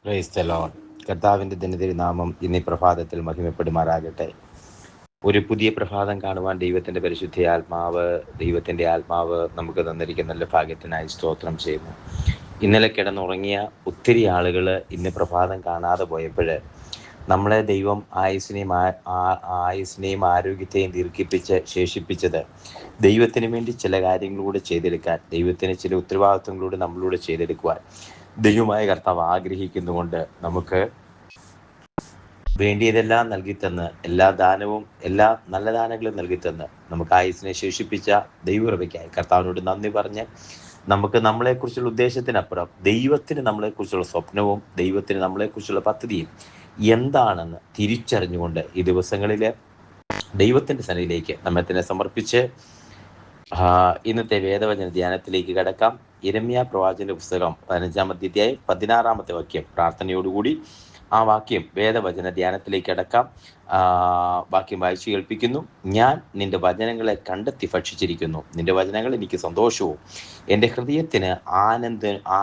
Praise the Lord. കർത്താവിൻ്റെ ദിനതിരുനാമം ഇന്നീ പ്രഭാതത്തിൽ മഹിമപ്പെടുമാറാകട്ടെ. ഒരു പുതിയ പ്രഭാതം കാണുവാൻ ദൈവത്തിൻ്റെ ആത്മാവ് നമുക്ക് തന്നിരിക്കുന്ന നല്ല ഭാഗ്യത്തിനായി സ്തോത്രം ചെയ്യുന്നു. ഇന്നലെ കിടന്നുറങ്ങിയ ഒത്തിരി ആളുകൾ ഇന്ന് പ്രഭാതം കാണാതെ പോയപ്പോൾ നമ്മളെ ദൈവം ആയുസ്സിനെയും ആരോഗ്യത്തെയും ദീർഘിപ്പിച്ച് ശേഷിപ്പിച്ചത് ദൈവത്തിന് വേണ്ടി ചില കാര്യങ്ങളിലൂടെ ചെയ്തെടുക്കാൻ, ദൈവത്തിന് ചില ഉത്തരവാദിത്വങ്ങളിലൂടെ നമ്മളിലൂടെ ചെയ്തെടുക്കുവാൻ ദൈവമായ കർത്താവ് ആഗ്രഹിക്കുന്നുകൊണ്ട് നമുക്ക് വേണ്ടിയതെല്ലാം നൽകിത്തന്ന്, എല്ലാ നല്ല ദാനങ്ങളും നൽകിത്തന്ന് നമുക്ക് ആയുസ്സിനെ ശേഷിപ്പിച്ച ദൈവകൃപയ്ക്കായി കർത്താവിനോട് നന്ദി പറഞ്ഞ് നമുക്ക് നമ്മളെക്കുറിച്ചുള്ള ഉദ്ദേശത്തിനപ്പുറം ദൈവത്തിന് നമ്മളെക്കുറിച്ചുള്ള സ്വപ്നവും ദൈവത്തിന് നമ്മളെക്കുറിച്ചുള്ള പദ്ധതിയും എന്താണെന്ന് തിരിച്ചറിഞ്ഞുകൊണ്ട് ഈ ദിവസങ്ങളിൽ ദൈവത്തിൻ്റെ സന്നിധിയിലേക്ക് നമ്മെ തന്നെ സമർപ്പിച്ച് ഇന്നത്തെ വേദവചന ധ്യാനത്തിലേക്ക് കടക്കാം. യിരെമ്യാ പ്രവാചകന്റെ പുസ്തകം 15-ാം അധ്യായം 16-ാമത്തെ വാക്യം പ്രാർത്ഥനയോടുകൂടി ആ വാക്യം വേദവചന ധ്യാനത്തിലേക്ക് അടക്കാം. വാക്യം വായിച്ചു കേൾപ്പിക്കുന്നു. ഞാൻ നിന്റെ വചനങ്ങളെ കണ്ടെത്തി ഭക്ഷിച്ചിരിക്കുന്നു. നിന്റെ വചനങ്ങൾ എനിക്ക് സന്തോഷവും എൻ്റെ ഹൃദയത്തിന്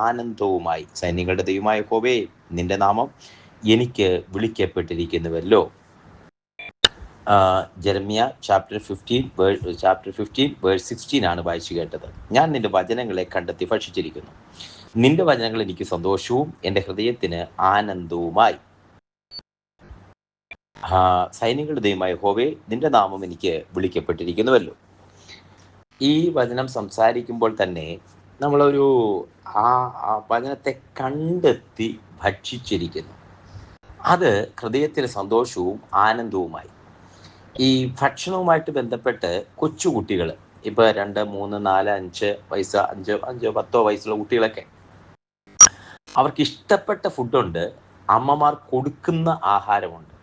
ആനന്ദവുമായി. സൈന്യങ്ങളുടെ ദൈവമായ യഹോവേ, നിന്റെ നാമം എനിക്ക് വിളിക്കപ്പെട്ടിരിക്കുന്നുവല്ലോ. ജെറമ്യ ചാപ്റ്റർ 15 വേഴ്സ് 16 ആണ് വായിച്ചു കേട്ടത്. ഞാൻ നിന്റെ വചനങ്ങളെ കണ്ടെത്തി ഭക്ഷിച്ചിരിക്കുന്നു. നിന്റെ വചനങ്ങൾ എനിക്ക് സന്തോഷവും എൻ്റെ ഹൃദയത്തിന് ആനന്ദവുമായി. സൈന്യങ്ങളുടെ ദൈവമായ യഹോവേ, നിന്റെ നാമം എനിക്ക് വിളിക്കപ്പെട്ടിരിക്കുന്നുവല്ലോ. ഈ വചനം സംസാരിക്കുമ്പോൾ തന്നെ നമ്മളൊരു ആ വചനത്തെ കണ്ടെത്തി ഭക്ഷിച്ചിരിക്കുന്നു. അത് ഹൃദയത്തിന് സന്തോഷവും ആനന്ദവുമായി. ഈ ഭക്ഷണവുമായിട്ട് ബന്ധപ്പെട്ട് കൊച്ചുകുട്ടികൾ, ഇപ്പൊ 2, 3, 4, 5 വയസ്സ് 5, 10 വയസ്സുള്ള കുട്ടികളൊക്കെ, അവർക്ക് ഇഷ്ടപ്പെട്ട ഫുഡുണ്ട്, അമ്മമാർ കൊടുക്കുന്ന ആഹാരമുണ്ട്.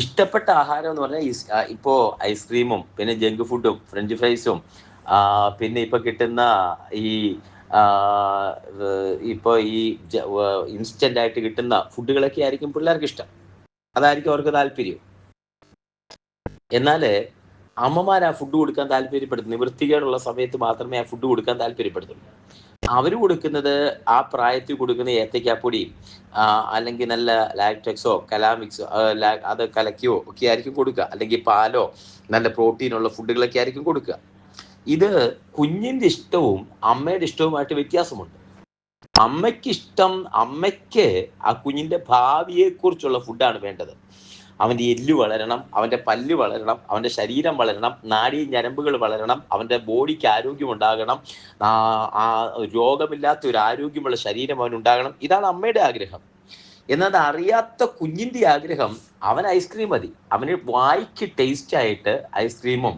ഇഷ്ടപ്പെട്ട ആഹാരം എന്ന് പറഞ്ഞാൽ ഇപ്പോൾ ഐസ്ക്രീമും പിന്നെ ജങ്ക് ഫുഡും ഫ്രഞ്ച് ഫ്രൈസും പിന്നെ ഇപ്പൊ കിട്ടുന്ന ഇപ്പോൾ ഈ ഇൻസ്റ്റന്റ് ആയിട്ട് കിട്ടുന്ന ഫുഡുകളൊക്കെ ആയിരിക്കും പിള്ളേർക്ക് ഇഷ്ടം. അതായിരിക്കും അവർക്ക് താല്പര്യം. എന്നാൽ അമ്മമാർ ആ ഫുഡ് കൊടുക്കാൻ താല്പര്യപ്പെടുന്നു. നിവൃത്തികേടുള്ള സമയത്ത് മാത്രമേ ആ ഫുഡ് കൊടുക്കാൻ താല്പര്യപ്പെടുന്നുള്ളൂ. അവർ കൊടുക്കുന്നത് ആ പ്രായത്തിൽ കൊടുക്കുന്ന ഏത്തയ്ക്കാപ്പൊടിയും അല്ലെങ്കിൽ നല്ല ലാക്ടെക്സോ കലാമിക്സോ അത് കലക്കിയോ ഒക്കെ ആയിരിക്കും കൊടുക്കുക. അല്ലെങ്കിൽ പാലോ നല്ല പ്രോട്ടീനുള്ള ഫുഡുകളൊക്കെ ആയിരിക്കും കൊടുക്കുക. ഇത് കുഞ്ഞിൻ്റെ ഇഷ്ടവും അമ്മയുടെ ഇഷ്ടവുമായിട്ട് വ്യത്യാസമുണ്ട്. അമ്മയ്ക്ക് ആ കുഞ്ഞിൻ്റെ ഭാവിയെക്കുറിച്ചുള്ള ഫുഡാണ് വേണ്ടത്. അവൻ്റെ എല്ല് വളരണം, അവൻ്റെ പല്ല് വളരണം, അവൻ്റെ ശരീരം വളരണം, നാഡീ ഞരമ്പുകൾ വളരണം, അവൻ്റെ ബോഡിക്ക് ആരോഗ്യം ഉണ്ടാകണം, രോഗമില്ലാത്ത ഒരു ആരോഗ്യമുള്ള ശരീരം അവനുണ്ടാകണം. ഇതാണ് അമ്മയുടെ ആഗ്രഹം. എന്നാൽ അത് അറിയാത്ത കുഞ്ഞിൻ്റെ ആഗ്രഹം, അവൻ ഐസ്ക്രീം മതി. അവന് വായിക്ക് ടേസ്റ്റ് ആയിട്ട് ഐസ്ക്രീമും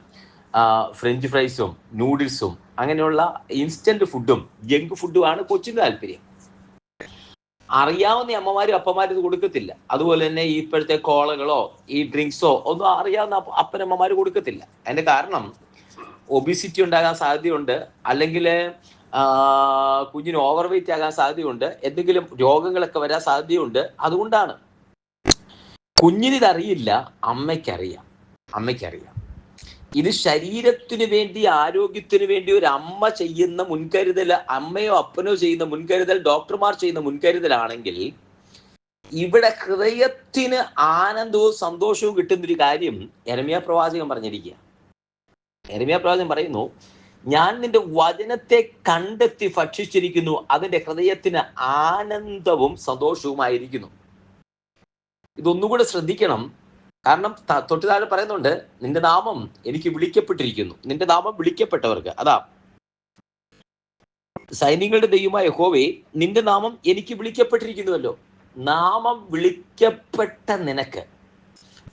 ഫ്രഞ്ച് ഫ്രൈസും നൂഡിൽസും അങ്ങനെയുള്ള ഇൻസ്റ്റന്റ് ഫുഡും ജങ്ക് ഫുഡുമാണ് കൊച്ചിൻ്റെ താല്പര്യം. അറിയാവുന്ന അമ്മമാരും അപ്പന്മാരും ഇത് കൊടുക്കത്തില്ല. അതുപോലെ തന്നെ ഇപ്പോഴത്തെ കോളകളോ ഈ ഡ്രിങ്ക്സോ ഒന്നും അറിയാവുന്ന അപ്പനമ്മമാർ കൊടുക്കത്തില്ല. അതിന്റെ കാരണം ഒബിസിറ്റി ഉണ്ടാകാൻ സാധ്യതയുണ്ട്, അല്ലെങ്കിൽ കുഞ്ഞിന് ഓവർ വെയിറ്റ് ആകാൻ സാധ്യതയുണ്ട്, എന്തെങ്കിലും രോഗങ്ങളൊക്കെ വരാൻ സാധ്യതയുണ്ട്. അതുകൊണ്ടാണ്. കുഞ്ഞിനിതറിയില്ല, അമ്മയ്ക്കറിയാം. ഇത് ശരീരത്തിന് വേണ്ടി, ആരോഗ്യത്തിന് വേണ്ടി ഒരു അമ്മ ചെയ്യുന്ന മുൻകരുതൽ, അമ്മയോ അപ്പനോ ചെയ്യുന്ന മുൻകരുതൽ, ഡോക്ടർമാർ ചെയ്യുന്ന മുൻകരുതലാണെങ്കിൽ ഇവിടെ ഹൃദയത്തിന് ആനന്ദവും സന്തോഷവും കിട്ടുന്നൊരു കാര്യം യിരെമ്യാ പ്രവാചകൻ പറഞ്ഞിരിക്കുക. യിരെമ്യാ പ്രവാചകൻ പറയുന്നു, ഞാൻ നിന്റെ വചനത്തെ കണ്ടെത്തി ഭക്ഷിച്ചിരിക്കുന്നു, അതിന്റെ ഹൃദയത്തിന് ആനന്ദവും സന്തോഷവുമായിരിക്കുന്നു. ഇതൊന്നുകൂടെ ശ്രദ്ധിക്കണം. കാരണം തൊട്ട് താഴെ പറയുന്നുണ്ട്, നിന്റെ നാമം എനിക്ക് വിളിക്കപ്പെട്ടിരിക്കുന്നു. നിന്റെ നാമം വിളിക്കപ്പെട്ടവർക്ക്. അതാ സൈന്യങ്ങളുടെ ദൈവമായ യഹോവേ, നിന്റെ നാമം എനിക്ക് വിളിക്കപ്പെട്ടിരിക്കുന്നുവല്ലോ. നാമം വിളിക്കപ്പെട്ട നിനക്ക്,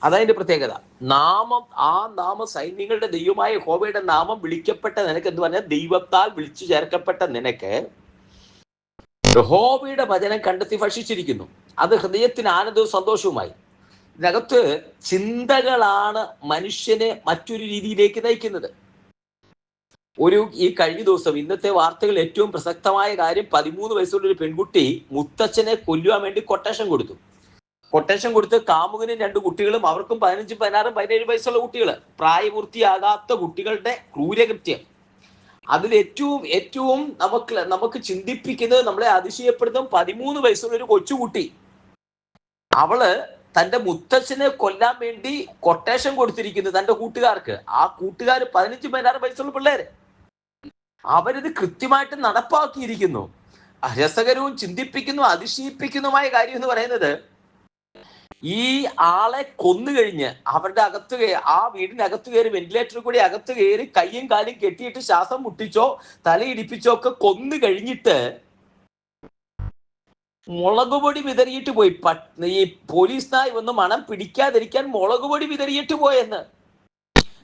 അതതിന്റെ പ്രത്യേകത. നാമം സൈന്യങ്ങളുടെ ദൈവമായ യഹോവയുടെ നാമം വിളിക്കപ്പെട്ട നിനക്ക് എന്ന് പറഞ്ഞാൽ ദൈവത്താൽ വിളിച്ചു ചേർക്കപ്പെട്ട നിനക്ക് യഹോവയുടെ വചനം കണ്ടെത്തി ഭക്ഷിച്ചിരിക്കുന്നു. അത് ഹൃദയത്തിന് ആനന്ദവും സന്തോഷവുമായി. ഇതിനകത്ത് ചിന്തകളാണ് മനുഷ്യനെ മറ്റൊരു രീതിയിലേക്ക് നയിക്കുന്നത്. ഈ കഴിഞ്ഞ ദിവസം ഇന്നത്തെ വാർത്തകൾ ഏറ്റവും പ്രസക്തമായ കാര്യം, 13 വയസ്സുള്ള ഒരു പെൺകുട്ടി മുത്തച്ഛനെ കൊല്ലുവാൻ വേണ്ടി കൊട്ടേഷൻ കൊടുത്ത് കാമുകനും 2 കുട്ടികളും, അവർക്കും 15, 16, 17 വയസ്സുള്ള കുട്ടികൾ, പ്രായപൂർത്തിയാകാത്ത കുട്ടികളുടെ ക്രൂരകൃത്യം. അതിൽ ഏറ്റവും നമുക്ക് ചിന്തിപ്പിക്കുന്നത്, നമ്മളെ അതിശയപ്പെടുത്തും, 13 വയസ്സുള്ള ഒരു കൊച്ചുകുട്ടി അവള് തന്റെ മുത്തച്ഛനെ കൊല്ലാൻ വേണ്ടി കൊട്ടേഷൻ കൊടുത്തിരിക്കുന്നു തന്റെ കൂട്ടുകാർക്ക്. ആ കൂട്ടുകാർ 15-16 വയസ്സുള്ള പിള്ളേര്. അവരിത് കൃത്യമായിട്ട് നടപ്പാക്കിയിരിക്കുന്നു. രസകരവും ചിന്തിപ്പിക്കുന്നു അതിശയിപ്പിക്കുന്നതുമായ കാര്യം എന്ന് പറയുന്നത്, ഈ ആളെ കൊന്നു കഴിഞ്ഞ് അവരുടെ അകത്ത് ആ വീടിനകത്ത് കയറി വെന്റിലേറ്ററിൽ കൂടി അകത്ത് കയറി കയ്യും കാലും കെട്ടിയിട്ട് ശ്വാസം മുട്ടിച്ചോ തലയിടിപ്പിച്ചോ ഒക്കെ കൊന്നു കഴിഞ്ഞിട്ട് മുളക് പൊടി വിതറിയിട്ട് പോയി. ഈ പോലീസ് നായി ഒന്ന് മണം പിടിക്കാതിരിക്കാൻ മുളക് പൊടി വിതറിയിട്ട് പോയെന്ന്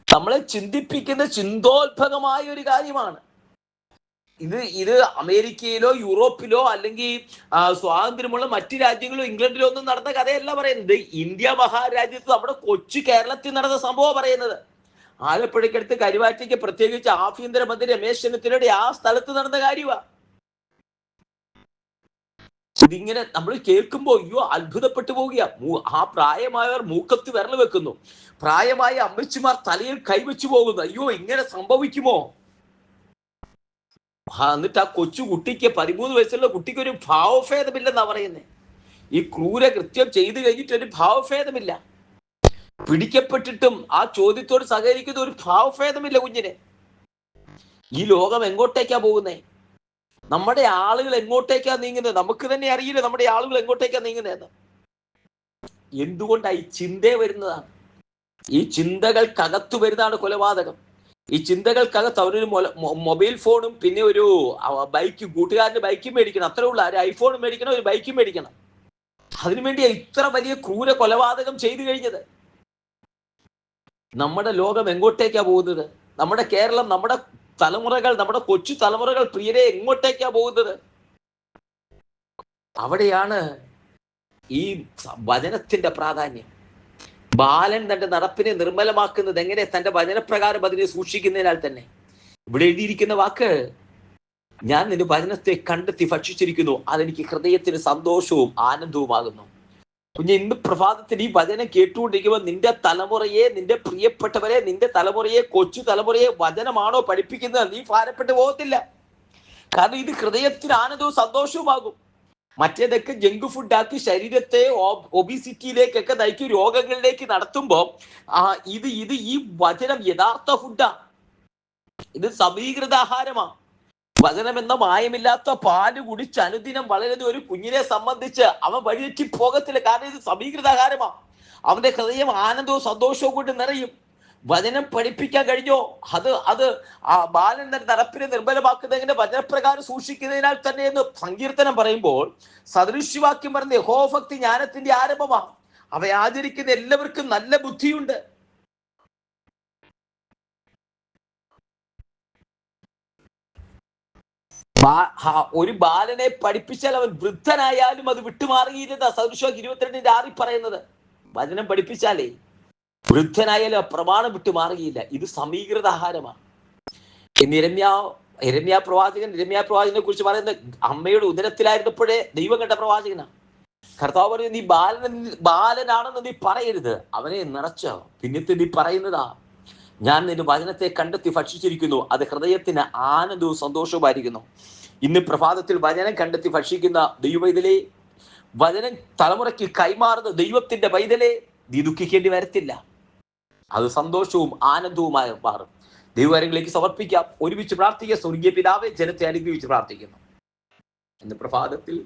നമ്മളെ ചിന്തിപ്പിക്കുന്ന ചിന്തോത്ഭകമായ ഒരു കാര്യമാണ്. ഇത് അമേരിക്കയിലോ യൂറോപ്പിലോ അല്ലെങ്കിൽ സ്വാതന്ത്ര്യമുള്ള മറ്റു രാജ്യങ്ങളോ ഇംഗ്ലണ്ടിലോ ഒന്നും നടന്ന കഥയല്ല പറയുന്നത്. ഇന്ത്യ മഹാരാജ്യത്ത് നമ്മുടെ കൊച്ചു കേരളത്തിൽ നടന്ന സംഭവം പറയുന്നത്. ആലപ്പുഴയ്ക്കടുത്ത് കരുവാറ്റയ്ക്ക് പ്രത്യേകിച്ച് ആഭ്യന്തരമന്ത്രി രമേശ് ചെന്നിത്തലയുടെ ആ സ്ഥലത്ത് നടന്ന കാര്യമാണ്. ഇതിങ്ങനെ നമ്മൾ കേൾക്കുമ്പോൾ അയ്യോ അത്ഭുതപ്പെട്ടു പോവുക. ആ പ്രായമായവർ മൂക്കത്ത് വിരൽ വെക്കുന്നു, പ്രായമായ അമ്മച്ചിമാർ തലയിൽ കൈവച്ചു പോകുന്നു. അയ്യോ ഇങ്ങനെ സംഭവിക്കുമോ? എന്നിട്ട് ആ കൊച്ചു കുട്ടിക്ക് 13 വയസ്സുള്ള കുട്ടിക്ക് ഒരു ഭാവഭേദമില്ലെന്നാ പറയുന്നത്. ഈ ക്രൂര കൃത്യം ചെയ്തു കഴിഞ്ഞിട്ട് ഒരു ഭാവഭേദമില്ല. പിടിക്കപ്പെട്ടിട്ടും ആ ചോദ്യത്തോട് സഹകരിക്കുന്ന ഒരു ഭാവഭേദമില്ല കുഞ്ഞിന്. ഈ ലോകം എങ്ങോട്ടേക്കാ പോകുന്നേ? നമ്മുടെ ആളുകൾ എങ്ങോട്ടേക്കാ നീങ്ങുന്നത്? നമുക്ക് തന്നെ അറിയില്ല നമ്മുടെ ആളുകൾ എങ്ങോട്ടേക്കാ നീങ്ങുന്നതെന്ന്. എന്തുകൊണ്ടാണ് ഈ ചിന്തയെ വരുന്നതാണ്? ഈ ചിന്തകൾക്കകത്ത് വരുന്നതാണ് കൊലപാതകം. ഈ ചിന്തകൾക്കകത്ത് അവരൊരു മൊബൈൽ ഫോണും പിന്നെ ഒരു ബൈക്ക്, കൂട്ടുകാരന്റെ ബൈക്കും മേടിക്കണം, അത്രേ ഉള്ളൂ. ഒരു ഐഫോണും മേടിക്കണം, ഒരു ബൈക്കും മേടിക്കണം. അതിനുവേണ്ടി ഇത്ര വലിയ ക്രൂര കൊലപാതകം ചെയ്തു കഴിഞ്ഞത്. നമ്മുടെ ലോകം എങ്ങോട്ടേക്കാ പോകുന്നത്? നമ്മുടെ കേരളം, നമ്മുടെ തലമുറകൾ, നമ്മുടെ കൊച്ചു തലമുറകൾ പ്രിയരെ എങ്ങോട്ടേക്കാ പോകുന്നത്? അവിടെയാണ് ഈ വചനത്തിന്റെ പ്രാധാന്യം. ബാലൻ തന്റെ നടപ്പിനെ നിർമ്മലമാക്കുന്നത് എങ്ങനെ? തന്റെ വചനപ്രകാരം അതിനെ സൂക്ഷിക്കുന്നതിനാൽ തന്നെ. ഇവിടെ എഴുതിയിരിക്കുന്ന വാക്ക്, ഞാൻ നിന്റെ വചനത്തെ കണ്ടെത്തി ഭക്ഷിച്ചിരിക്കുന്നു, അതെനിക്ക് ഹൃദയത്തിന് സന്തോഷവും ആനന്ദവുമാകുന്നു. കുഞ്ഞ്, ഇന്ന് പ്രഭാതത്തിൽ ഈ വചനം കേട്ടുകൊണ്ടിരിക്കുമ്പോൾ നിന്റെ തലമുറയെ, നിന്റെ പ്രിയപ്പെട്ടവരെ, നിന്റെ തലമുറയെ, കൊച്ചു തലമുറയെ വചനമാണോ പഠിപ്പിക്കുന്നത്? നീ ഭാരപ്പെട്ടു പോകത്തില്ല. കാരണം ഇത് ഹൃദയത്തിന് ആനന്ദവും സന്തോഷവുമാകും. മറ്റേതൊക്കെ ജങ്ക് ഫുഡാക്കി ശരീരത്തെ ഒബിസിറ്റിയിലേക്കൊക്കെ നയിക്കും, രോഗങ്ങളിലേക്ക് നടത്തുമ്പോൾ ഇത് ഈ വചനം യഥാർത്ഥ ഫുഡാ. ഇത് സമീകൃത ആഹാരമാണ്. വചനം എന്ന മായമില്ലാത്ത പാല് കുടിച്ച് അനുദിനം വളരുന്ന ഒരു കുഞ്ഞിനെ സംബന്ധിച്ച് അവൻ വഴിതെറ്റി പോകത്തില്ല. കാരണം ഇത് സമീകൃത ആഹാരമാണ്. അവന്റെ ഹൃദയം ആനന്ദവും സന്തോഷവും കൊണ്ട് നിറയും. വചനം പഠിപ്പിക്കാൻ കഴിഞ്ഞോ? അത് ആ ബാലൻ നടപ്പിനെ നിർമ്മലമാക്കുന്നതിന്റെ വചനപ്രകാരം സൂക്ഷിക്കുന്നതിനാൽ തന്നെ എന്ന് സങ്കീർത്തനം പറയുമ്പോൾ സദൃശ്യവാക്യം പറഞ്ഞ യഹോഭക്തി ജ്ഞാനത്തിന്റെ ആരംഭമാണ്. അവയെ ആചരിക്കുന്ന എല്ലാവർക്കും നല്ല ബുദ്ധിയുണ്ട്. ഒരു ബാലനെ പഠിപ്പിച്ചാൽ അവൻ വൃദ്ധനായാലും അത് വിട്ടുമാറിയില്ലെന്ന സദൃശ്യവാക്യം 22:6 പറയുന്നത്. വചനം പഠിപ്പിച്ചാലേ വൃദ്ധനായാലും ആ പ്രമാണം വിട്ടു മാറുകയില്ല. ഇത് സമീകൃത ആഹാരമാണ്. യിരെമ്യാ പ്രവാചകനെ കുറിച്ച് പറയുന്നത് അമ്മയുടെ ഉദരത്തിലായിരുന്നപ്പോഴേ ദൈവം കണ്ട പ്രവാചകനാണ്. കർത്താവ് പറഞ്ഞു, നീ ബാലനാണെന്ന് നീ പറയരുത്, അവനെ നിറച്ചോ. പിന്നത്തെ നീ പറയുന്നതാ, ഞാൻ നിന്റെ വചനത്തെ കണ്ടെത്തി ഭക്ഷിച്ചിരിക്കുന്നു, അത് ഹൃദയത്തിന് ആനന്ദവും സന്തോഷവുമായിരിക്കുന്നു. ഇന്ന് പ്രഭാതത്തിൽ വചനം കണ്ടെത്തി ഭക്ഷിക്കുന്ന ദൈവവൈതലേ, വചനം തലമുറയ്ക്ക് കൈമാറുന്ന ദൈവത്തിന്റെ വൈതലേ, നീ ദുഃഖിക്കേണ്ടി വരത്തില്ല. അത് സന്തോഷവും ആനന്ദവുമായി മാറും. ദൈവകാര്യങ്ങളിലേക്ക് സമർപ്പിക്കാം. ഒരുമിച്ച് പ്രാർത്ഥിക്കുക. സ്വർഗീയ പിതാവേ, ജനത്തെ അനുഗ്രഹിച്ച് പ്രാർത്ഥിക്കുന്നു. ഇന്ന് പ്രഭാതത്തിൽ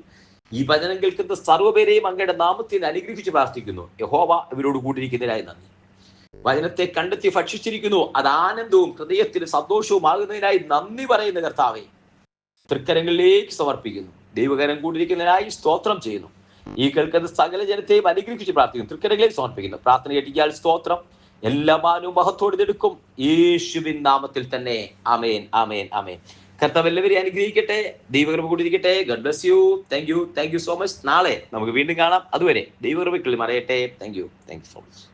ഈ വചനം കേൾക്കുന്ന സർവ്വപേരെയും അങ്ങയുടെ നാമത്തിൽ അനുഗ്രഹിച്ച് പ്രാർത്ഥിക്കുന്നു. യഹോവ ഇവരോട് കൂട്ടിരിക്കുന്നതിനായി നന്ദി. വചനത്തെ കണ്ടെത്തി ഭക്ഷിച്ചിരിക്കുന്നു, അത് ആനന്ദവും ഹൃദയത്തിന് സന്തോഷവും ആകുന്നതിനായി നന്ദി പറയുന്ന കർത്താവെ, തൃക്കരങ്ങളിലേക്ക് സമർപ്പിക്കുന്നു. ദൈവകരം കൂട്ടിരിക്കുന്നതിനായി സ്തോത്രം ചെയ്യുന്നു. ഈ കേൾക്കുന്ന സകല ജനത്തെയും അനുഗ്രഹിച്ച് പ്രാർത്ഥിക്കുന്നു. തൃക്കരങ്ങളിലേക്ക് സമർപ്പിക്കുന്നു. പ്രാർത്ഥന കേട്ടിയാൽ സ്തോത്രം. എല്ലാ മാനവും മഹത്വത്തോടെ എടുക്കും, യേശുവിൻ നാമത്തിൽ തന്നെ. ആമേൻ, ആമേൻ, ആമേൻ. കർത്താവ് എല്ലാവരെയും അനുഗ്രഹിക്കട്ടെ. ദൈവകൃപ കൂടിയിരിക്കട്ടെ. God bless you. Thank you so much. നാളെ നമുക്ക് വീണ്ടും കാണാം. അതുവരെ ദൈവകൃപയ്ക്കുള്ളിൽ മറയട്ടെ. Thank you so much.